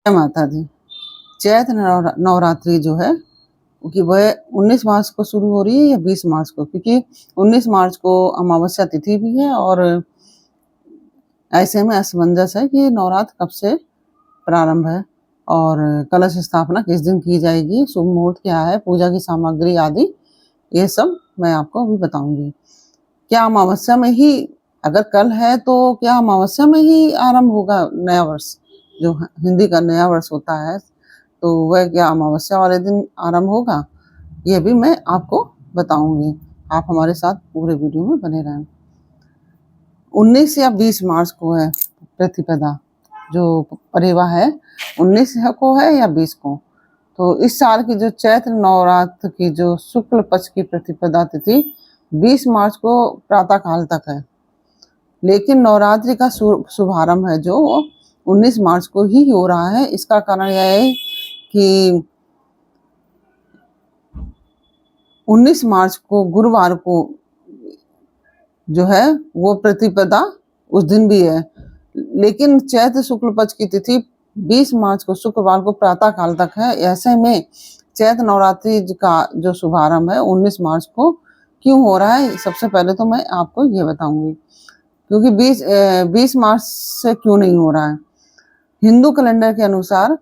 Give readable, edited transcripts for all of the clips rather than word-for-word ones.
जय माता दी। चैत्र नवरात्रि जो है कि वह 19 मार्च को शुरू हो रही है या 20 मार्च को, क्योंकि 19 मार्च को अमावस्या तिथि भी है और ऐसे में असमंजस है कि नवरात्र कब से प्रारंभ है और कलश स्थापना किस दिन की जाएगी, शुभ मुहूर्त क्या है, पूजा की सामग्री आदि ये सब मैं आपको अभी बताऊंगी। क्या अमावस्या में ही, अगर कल है तो क्या अमावस्या में ही आरंभ होगा नया वर्ष, जो हिंदी का नया वर्ष होता है, तो वह क्या अमावस्या वाले दिन आरंभ होगा, ये भी मैं आपको बताऊंगी। आप हमारे साथ पूरे वीडियो में बने रहें। 19 या 20 मार्च को है प्रतिपदा, जो परेवा है 19 को है या 20 को। तो इस साल की जो चैत्र नवरात्र की जो शुक्ल पक्ष की प्रतिपदा तिथि 20 मार्च को प्रातः काल तक है, लेकिन नवरात्रि का शुभारंभ है जो 19 मार्च को ही हो रहा है। इसका कारण यह है कि 19 मार्च को गुरुवार को जो है वो प्रतिपदा उस दिन भी है, लेकिन चैत्र शुक्ल पक्ष की तिथि 20 मार्च को शुक्रवार को प्रातः काल तक है। ऐसे में चैत्र नवरात्रि का जो शुभारंभ है 19 मार्च को क्यों हो रहा है, सबसे पहले तो मैं आपको ये बताऊंगी, क्योंकि 20 मार्च से क्यों नहीं हो रहा है। हिंदू कैलेंडर के अनुसार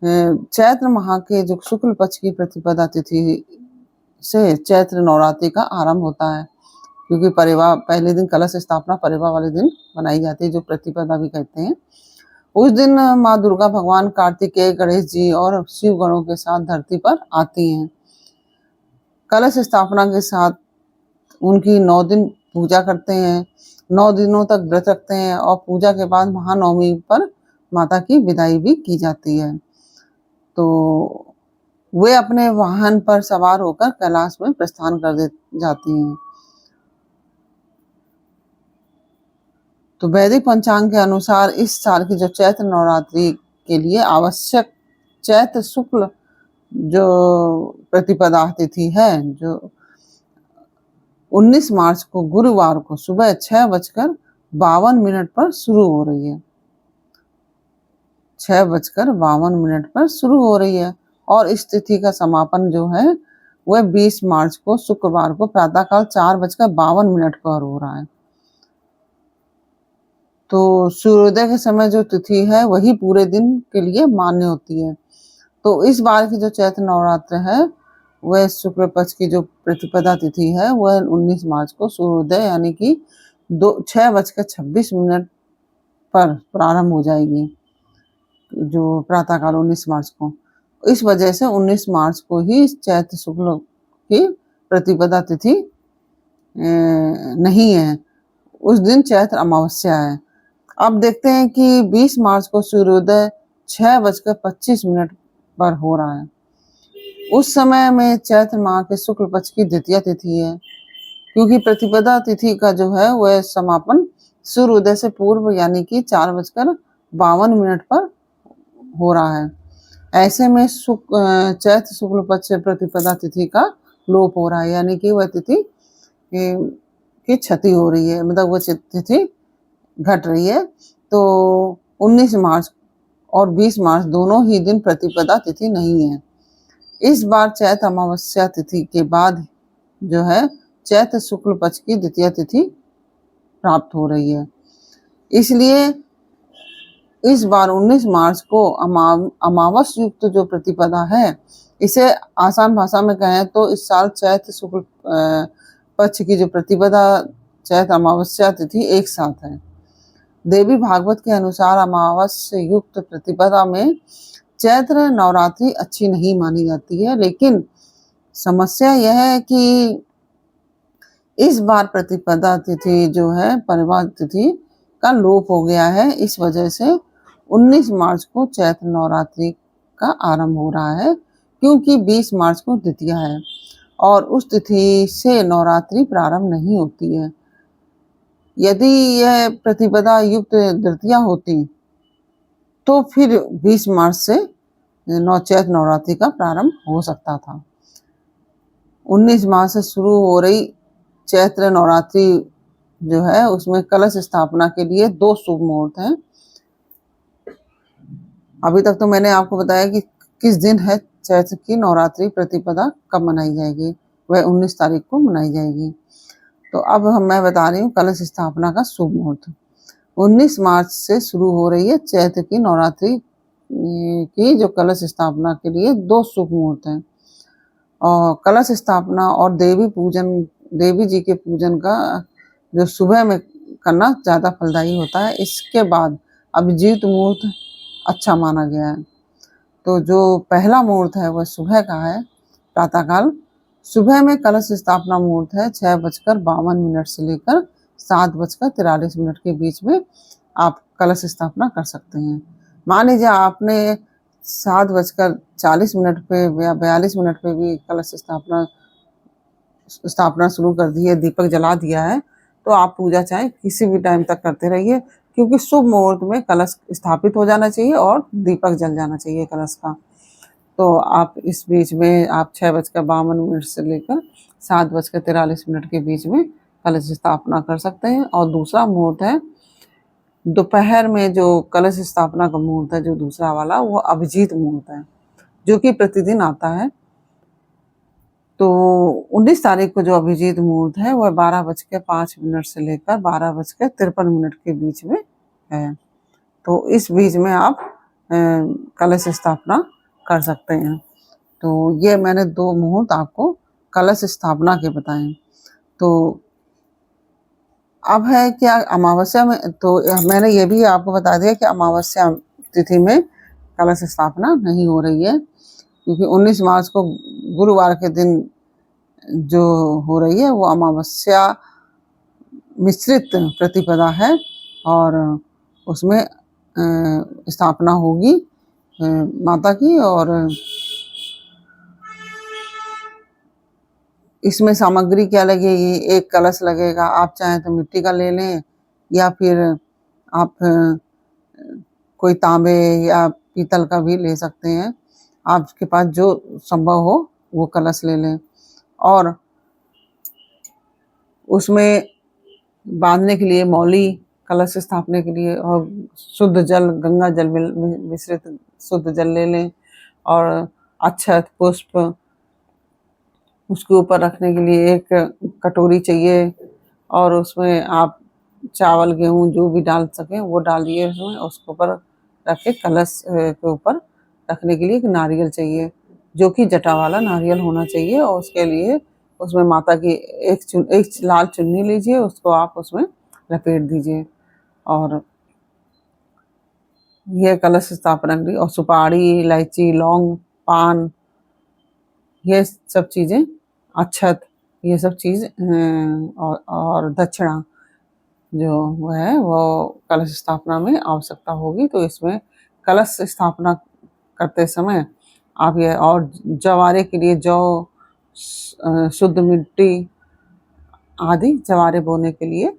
चैत्र माह के जो शुक्ल पक्ष की प्रतिपदा तिथि से चैत्र नवरात्रि का आरंभ होता है, क्योंकि परेवा पहले दिन कलश स्थापना परेवा वाले दिन बनाई जाती है, जो प्रतिपदा भी कहते हैं। उस दिन माँ दुर्गा भगवान कार्तिकेय, गणेश जी और शिव गणों के साथ धरती पर आती हैं। कलश स्थापना के साथ उनकी 9 दिन पूजा करते हैं, 9 दिनों तक व्रत रखते हैं और पूजा के बाद महानवमी पर माता की विदाई भी की जाती है। तो वे अपने वाहन पर सवार होकर कैलाश में प्रस्थान कर जाती हैं। तो वैदिक पंचांग के अनुसार इस साल की जो चैत्र नवरात्रि के लिए आवश्यक चैत्र शुक्ल जो प्रतिपदा तिथि है, जो 19 मार्च को गुरुवार को सुबह 6:52 पर शुरू हो रही है। 6:52 पर शुरू हो रही है और इस तिथि का समापन जो है वह 20 मार्च को शुक्रवार को प्रातःकाल 4:52 पर हो रहा है। तो सूर्योदय के समय जो तिथि है वही पूरे दिन के लिए मान्य होती है। तो इस बार की जो चैत्र नवरात्र है वह शुक्ल पक्ष की जो प्रतिपदा तिथि है वह 19 मार्च को सूर्योदय यानी कि 6:26 पर प्रारंभ हो जाएगी, जो प्रातःकाल 19 मार्च को। इस वजह से 19 मार्च को ही चैत्र शुक्ल की प्रतिपदा तिथि नहीं है, उस दिन चैत्र अमावस्या है। अब देखते हैं कि 20 मार्च को सूर्योदय 6:25 पर हो रहा है। उस समय में चैत्र माह के शुक्ल पक्ष की द्वितीय तिथि है, क्योंकि प्रतिपदा तिथि का जो है वह समापन सूर्योदय से पूर्व यानी कि 4:52 पर हो रहा है। ऐसे में चैत्र शुक्ल पक्ष प्रतिपदा तिथि का लोप हो रहा है, यानी कि वह तिथि की क्षति हो रही है, मतलब वह तिथि घट रही है। तो 19 मार्च और 20 मार्च दोनों ही दिन प्रतिपदा तिथि नहीं है। इस बार चैत्र अमावस्या तिथि के बाद जो है चैत्र शुक्ल पक्ष की द्वितीय तिथि प्राप्त हो रही है। इसलिए इस बार 19 मार्च को अमावस युक्त जो प्रतिपदा है, इसे आसान भाषा में कहें तो इस साल चैत्र शुक्ल पक्ष की जो प्रतिपदा चैत्र अमावस्या तिथि एक साथ है। देवी भागवत के अनुसार अमावस्या युक्त प्रतिपदा में चैत्र नवरात्रि अच्छी नहीं मानी जाती है, लेकिन समस्या यह है कि इस बार प्रतिपदा तिथि जो है परिवार तिथि का लोप हो गया है। इस वजह से 19 मार्च को चैत्र नवरात्रि का आरंभ हो रहा है, क्योंकि 20 मार्च को द्वितीया है और उस तिथि से नवरात्रि प्रारंभ नहीं होती है। यदि यह प्रतिपदा युक्त द्वितीया होती तो फिर 20 मार्च से चैत्र नवरात्रि का प्रारंभ हो सकता था। 19 मार्च से शुरू हो रही चैत्र नवरात्रि जो है उसमें कलश स्थापना के लिए 2 शुभ मुहूर्त हैं। अभी तक तो मैंने आपको बताया कि किस दिन है चैत्र की नवरात्रि प्रतिपदा कब मनाई जाएगी, वह 19 तारीख को मनाई जाएगी। तो अब मैं बता रही हूँ कलश स्थापना का शुभ मुहूर्त। 19 मार्च से शुरू हो रही है चैत्र की नवरात्रि की जो कलश स्थापना के लिए 2 शुभ मुहूर्त हैं। और कलश स्थापना और देवी जी के पूजन का जो सुबह में करना ज़्यादा फलदायी होता है। इसके बाद अभिजीत मुहूर्त अच्छा माना गया है। तो जो पहला मुहूर्त है वह सुबह का है, प्रातःकाल। सुबह में कलश स्थापना मुहूर्त है 6:52 से लेकर 7:43 के बीच में आप कलश स्थापना कर सकते हैं। मान लीजिए आपने 7:40 पे या 42 पे भी कलश स्थापना शुरू कर दी है, दीपक जला दिया है, तो आप पूजा चाहे किसी भी टाइम तक करते रहिए, क्योंकि शुभ मुहूर्त में कलश स्थापित हो जाना चाहिए और दीपक जल जाना चाहिए कलश का। तो आप इस बीच में आप 6:52 से लेकर 7:43 के बीच में कलश स्थापना कर सकते हैं। और दूसरा मुहूर्त है दोपहर में, जो कलश स्थापना का मुहूर्त है जो दूसरा वाला, वो अभिजीत मुहूर्त है, जो कि प्रतिदिन आता है। तो 19 तारीख को जो अभिजीत मुहूर्त है वह 12:05 से लेकर 12:53 के बीच में है। तो इस बीच में आप कलश स्थापना कर सकते हैं। तो ये मैंने 2 मुहूर्त आपको कलश स्थापना के बताए। तो अब है क्या अमावस्या में, तो मैंने ये भी आपको बता दिया कि अमावस्या तिथि में कलश स्थापना नहीं हो रही है, क्योंकि 19 मार्च को गुरुवार के दिन जो हो रही है वो अमावस्या मिश्रित प्रतिपदा है और उसमें स्थापना होगी माता की। और इसमें सामग्री क्या लगेगी, एक कलश लगेगा, आप चाहें तो मिट्टी का ले लें या फिर आप कोई तांबे या पीतल का भी ले सकते हैं। आपके पास जो संभव हो वो कलश ले लें और उसमें बांधने के लिए मौली, कलश स्थापने के लिए, और शुद्ध जल, गंगा जल मिश्रित शुद्ध जल ले लें और अक्षत पुष्प उसके ऊपर रखने के लिए एक कटोरी चाहिए और उसमें आप चावल गेहूँ जो भी डाल सकें वो डालिए उसमें, उसके ऊपर रख के कलश के ऊपर रखने के लिए एक नारियल चाहिए, जो कि जटा वाला नारियल होना चाहिए। और उसके लिए उसमें माता की एक लाल चुन्नी लीजिए, उसको आप उसमें लपेट दीजिए और यह कलश स्थापना के लिए। और सुपारी, इलायची, लौंग, पान, ये सब चीज़ें, अक्षत, ये सब चीज़ और दक्षिणा जो है वो कलश स्थापना में आवश्यकता होगी। तो इसमें कलश स्थापना करते समय आप ये, और जवारे के लिए जौ, शुद्ध मिट्टी आदि जवारे बोने के लिए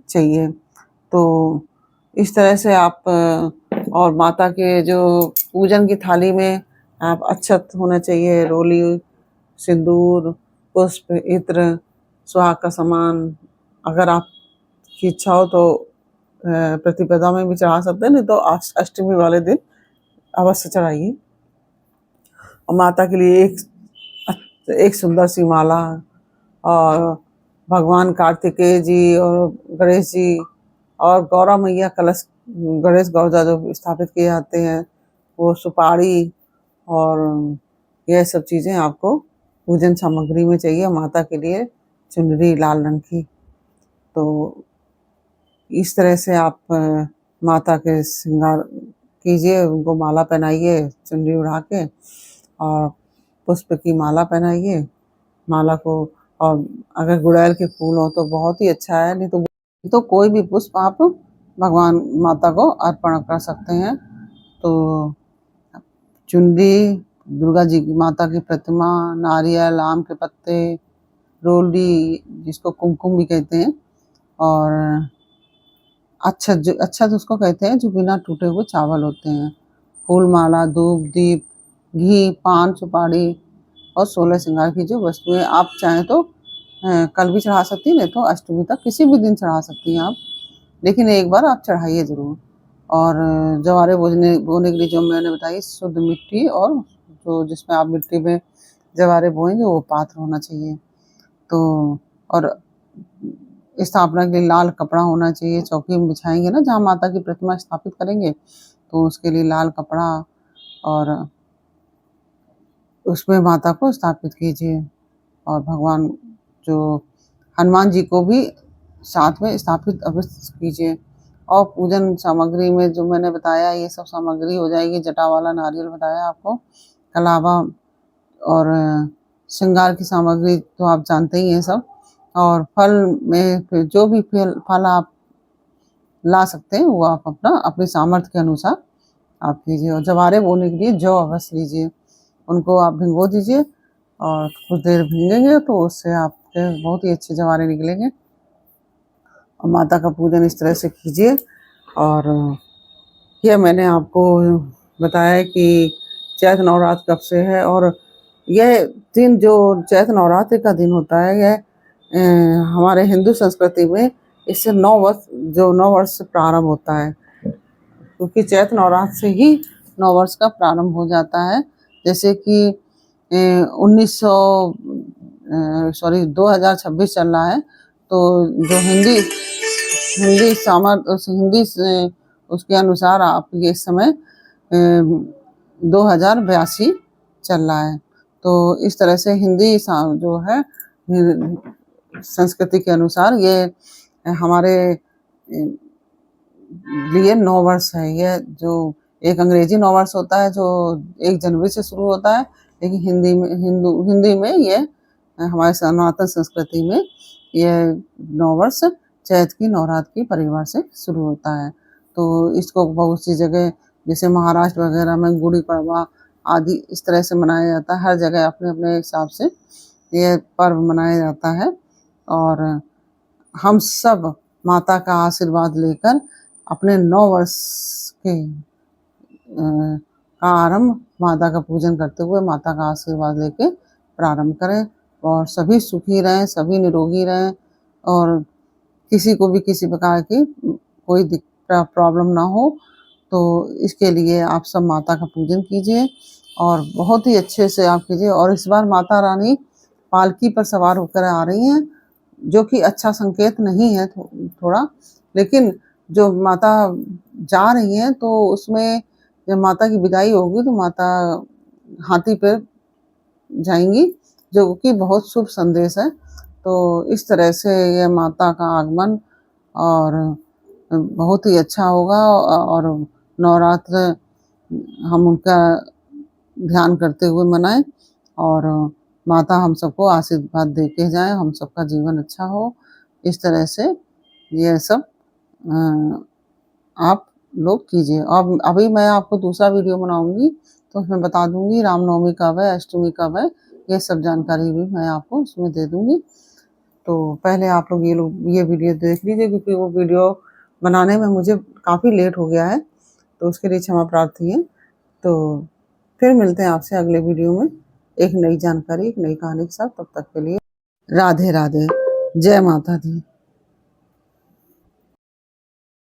चाहिए। तो इस तरह से आप, और माता के जो पूजन की थाली में आप अक्षत होना चाहिए, रोली, सिंदूर, पुष्प, इत्र, सुहाग का सामान, अगर आपकी इच्छा हो तो प्रतिपदा में भी चढ़ा सकते हैं, नहीं तो अष्टमी वाले दिन अवश्य चढ़ाइए। और माता के लिए एक सुंदर सी माला, और भगवान कार्तिकेय जी और गणेश जी और गौरा मैया कलश, गणेश गौरा जो स्थापित किए जाते हैं, वो सुपारी और यह सब चीज़ें आपको पूजन सामग्री में चाहिए। माता के लिए चुनरी लाल रंग की। तो इस तरह से आप माता के श्रृंगार कीजिए, उनको माला पहनाइए चुनरी उड़ा के, और पुष्प की माला पहनाइए माला को। और अगर गुड़ैल के फूल हो तो बहुत ही अच्छा है, नहीं तो कोई भी पुष्प आप भगवान माता को अर्पण कर सकते हैं। तो चुनरी, दुर्गा जी की माता की प्रतिमा, नारियल, आम के पत्ते, रोली जिसको कुमकुम भी कहते हैं, और अक्षत उसको कहते हैं जो बिना टूटे हुए चावल होते हैं, फूल माला, धूप, दीप, घी, पान, सुपारी और 16 श्रृंगार की जो वस्तुएं आप चाहें तो कल भी चढ़ा सकती हैं, नहीं तो अष्टमी तक किसी भी दिन चढ़ा सकती हैं आप, लेकिन एक बार आप चढ़ाइए ज़रूर। और जवारे बोने के लिए जो मैंने बताई शुद्ध मिट्टी, और जो जिसमें आप मिट्टी में जवारे बोएंगे वो पात्र होना चाहिए। तो और स्थापना के लिए लाल कपड़ा होना चाहिए। चौकी में बिछाएंगे ना, जहाँ माता की प्रतिमा स्थापित करेंगे, तो उसके लिए लाल कपड़ा और उसमें माता को स्थापित कीजिए। और भगवान जो हनुमान जी को भी साथ में स्थापित अवश्य कीजिए। और पूजन सामग्री में जो मैंने बताया ये सब सामग्री हो जाएगी। जटा वाला नारियल बताया आपको, कलावा और श्रृंगार की सामग्री तो आप जानते ही हैं सब। और फल में फिर जो भी फल आप ला सकते हैं वो आप अपनी सामर्थ्य के अनुसार आप कीजिए। और जवारे बोने के लिए जौ अवश्य लीजिए, उनको आप भिगो दीजिए और कुछ देर भीगेंगे तो उससे आपके बहुत ही अच्छे जवारे निकलेंगे। और माता का पूजन इस तरह से कीजिए। और यह मैंने आपको बताया कि चैत्र नवरात्र कब से है। और यह दिन जो चैत्र नवरात्रि का दिन होता है, यह हमारे हिंदू संस्कृति में इससे 9 वर्ष प्रारंभ होता है, क्योंकि चैत्र नवरात्र से ही 9 वर्ष का प्रारंभ हो जाता है। जैसे कि 2026 चल रहा है, तो जो हिंदी से उसके अनुसार आप ये समय 2082 चल रहा है। तो इस तरह से हिंदी जो है संस्कृति के अनुसार ये हमारे लिए 9 वर्ष है। यह जो एक अंग्रेजी 9 वर्ष होता है जो 1 जनवरी से शुरू होता है, लेकिन हिंदी में ये हमारे सनातन संस्कृति में यह 9 वर्ष चैत्र की नवरात्र की परिवार से शुरू होता है। तो इसको बहुत सी जगह जैसे महाराष्ट्र वगैरह में गुड़ी पड़वा आदि इस तरह से मनाया जाता है। हर जगह अपने अपने हिसाब से ये पर्व मनाया जाता है। और हम सब माता का आशीर्वाद लेकर अपने 9 वर्ष के का आरंभ माता का पूजन करते हुए माता का आशीर्वाद लेके प्रारंभ करें। और सभी सुखी रहें, सभी निरोगी रहें, और किसी को भी किसी प्रकार की कोई प्रॉब्लम ना हो। तो इसके लिए आप सब माता का पूजन कीजिए और बहुत ही अच्छे से आप कीजिए। और इस बार माता रानी पालकी पर सवार होकर आ रही हैं, जो कि अच्छा संकेत नहीं है थोड़ा, लेकिन जो माता जा रही हैं तो उसमें जब माता की विदाई होगी तो माता हाथी पर जाएंगी, जो कि बहुत शुभ संदेश है। तो इस तरह से यह माता का आगमन और बहुत ही अच्छा होगा। और नवरात्र हम उनका ध्यान करते हुए मनाएं और माता हम सबको आशीर्वाद दे के जाए, हम सबका जीवन अच्छा हो। इस तरह से ये सब आप लोग कीजिए। और अभी मैं आपको दूसरा वीडियो बनाऊंगी तो उसमें बता दूंगी रामनवमी कब है, अष्टमी कब है, ये सब जानकारी भी मैं आपको उसमें दे दूंगी। तो पहले आप लोग ये वीडियो देख लीजिए, क्योंकि वो वीडियो बनाने में मुझे काफ़ी लेट हो गया है, तो उसके लिए क्षमा प्रार्थी है। तो फिर मिलते हैं आपसे अगले वीडियो में एक नई जानकारी, एक नई कहानी के साथ। तब तक के लिए राधे राधे, जय माता दी।